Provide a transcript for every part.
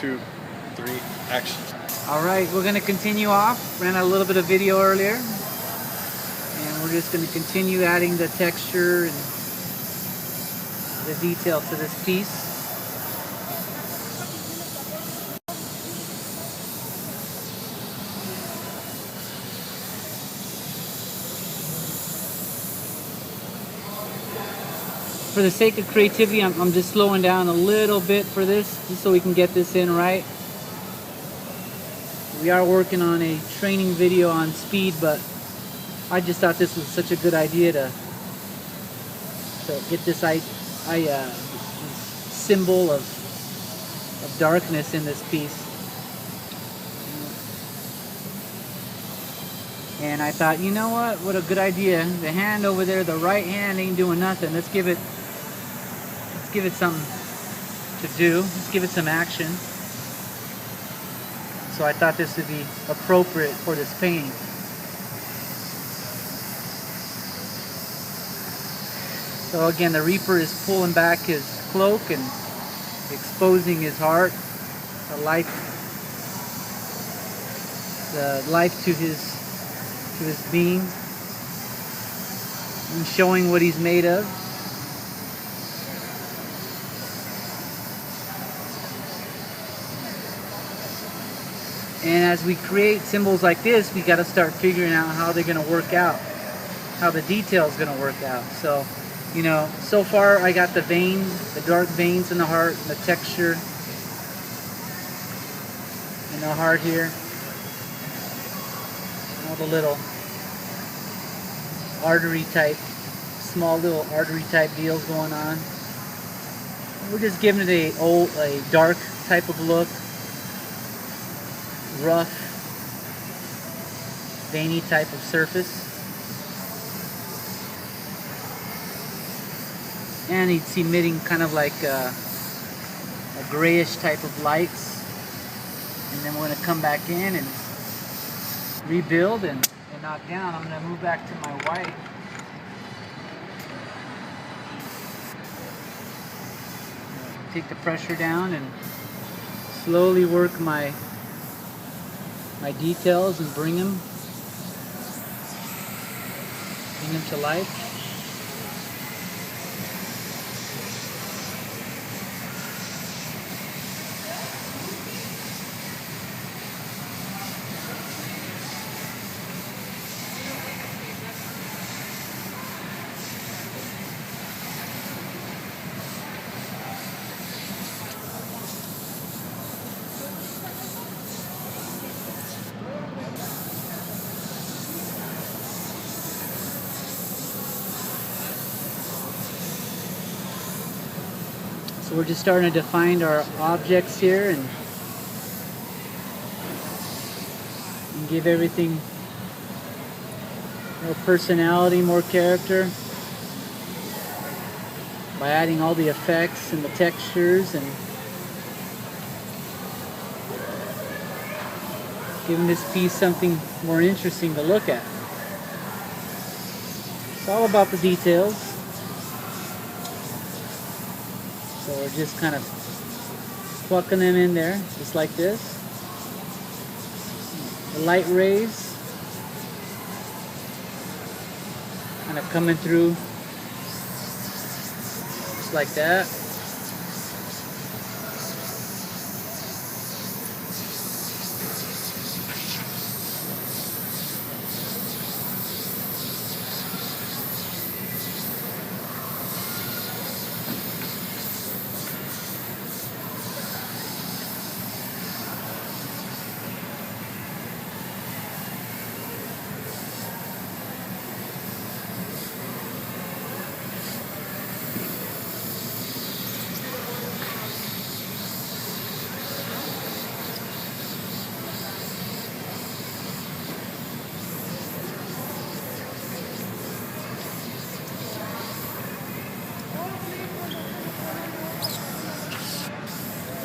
2, 3, action. Alright, we're going to continue off. Ran a little bit of video earlier. And we're just going to continue adding the texture and the detail to this piece. For the sake of creativity, I'm just slowing down a little bit for this, just so we can get this in right. We are working on a training video on speed, but I just thought this was such a good idea to get this symbol of darkness in this piece. And I thought, you know what a good idea. The hand over there, the right hand ain't doing nothing. Let's give it something to do. Let's give it some action. So I thought this would be appropriate for this painting. So again, the Reaper is pulling back his cloak and exposing his heart, the life to his being, and showing what he's made of. And as we create symbols like this, we got to start figuring out how they're going to work out, how the detail is going to work out. So, you know, so far I got the veins, the dark veins in the heart, and the texture in the heart here, all the little artery type, small little artery type deals going on. We're just giving it a dark type of look. Rough, veiny type of surface. And it's emitting kind of like a grayish type of lights. And then we're going to come back in and rebuild and knock down. I'm going to move back to my white. Take the pressure down and slowly work my details and bring them to life. So we're just starting to define our objects here and give everything more personality, more character by adding all the effects and the textures and giving this piece something more interesting to look at. It's all about the details. So we're just kind of plucking them in there, just like this. The light rays kind of coming through, just like that.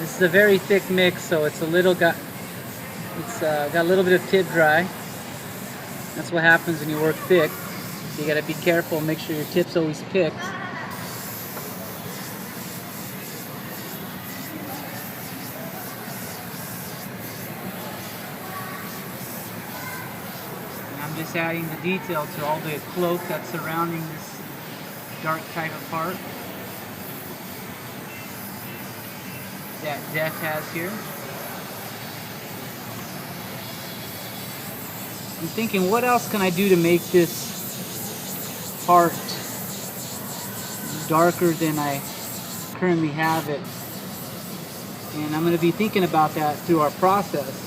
This is a very thick mix, so it's a little got a little bit of tip dry. That's what happens when you work thick. So you got to be careful, make sure your tip's always picked. just adding the detail to all the cloak that's surrounding this dark type of part that Death has here. I'm thinking, what else can I do to make this part darker than I currently have it? And I'm going to be thinking about that through our process.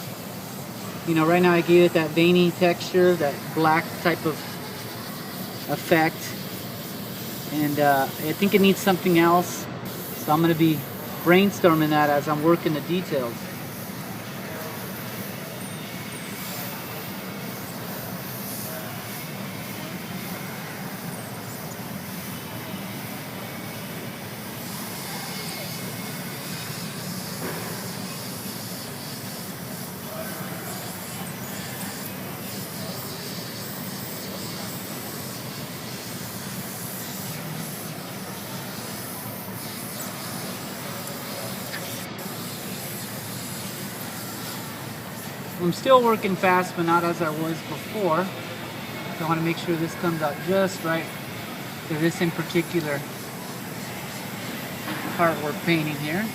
You know, right now I gave it that veiny texture, that black type of effect. And I think it needs something else. So I'm going to be brainstorming that as I'm working the details. I'm still working fast, but not as I was before. So I want to make sure this comes out just right for this in particular part we're painting here.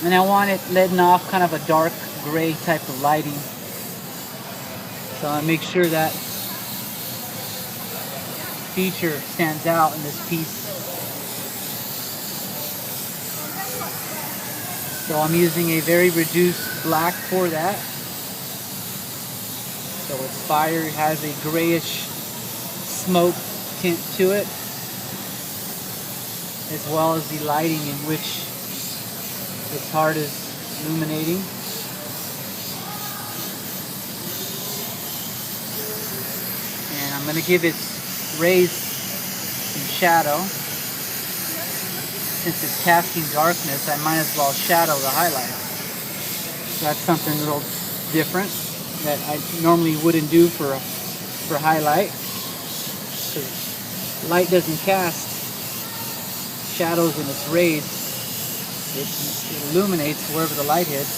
And I want it letting off kind of a dark gray type of lighting. So I make sure that feature stands out in this piece. So I'm using a very reduced black for that. So its fire has a grayish smoke tint to it, as well as the lighting in which its heart is illuminating. And I'm going to give it raise some shadow. Since it's casting darkness, I might as well shadow the highlight. So that's something a little different that I normally wouldn't do for highlight. Because light doesn't cast shadows in its rays. It illuminates wherever the light hits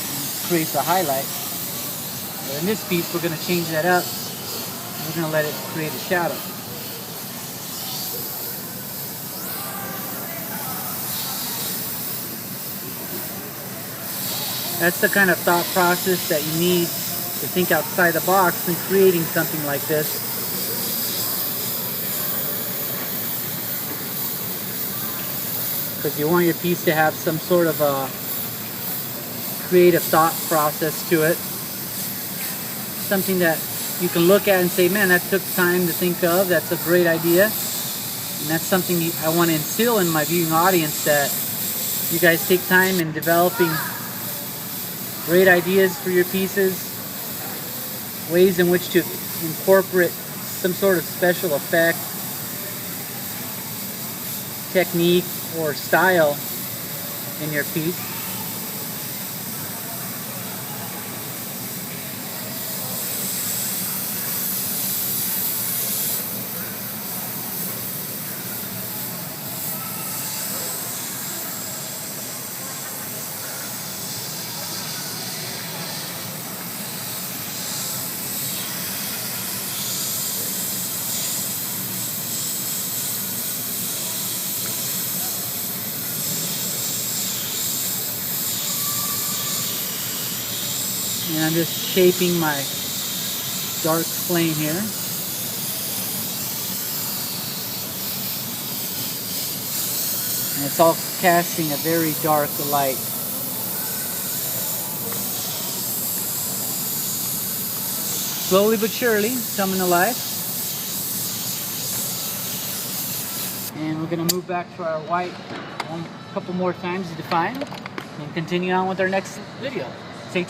and creates a highlight. But in this piece, we're going to change that up. We're going to let it create a shadow. That's the kind of thought process that you need to think outside the box when creating something like this. Because you want your piece to have some sort of a creative thought process to it. Something that you can look at and say, man, that took time to think of. That's a great idea. And that's something I want to instill in my viewing audience, that you guys take time in developing great ideas for your pieces, ways in which to incorporate some sort of special effect, technique, or style in your piece. And I'm just shaping my dark flame here. And it's all casting a very dark light. Slowly but surely, coming to life. And we're going to move back to our white a couple more times to define and continue on with our next video.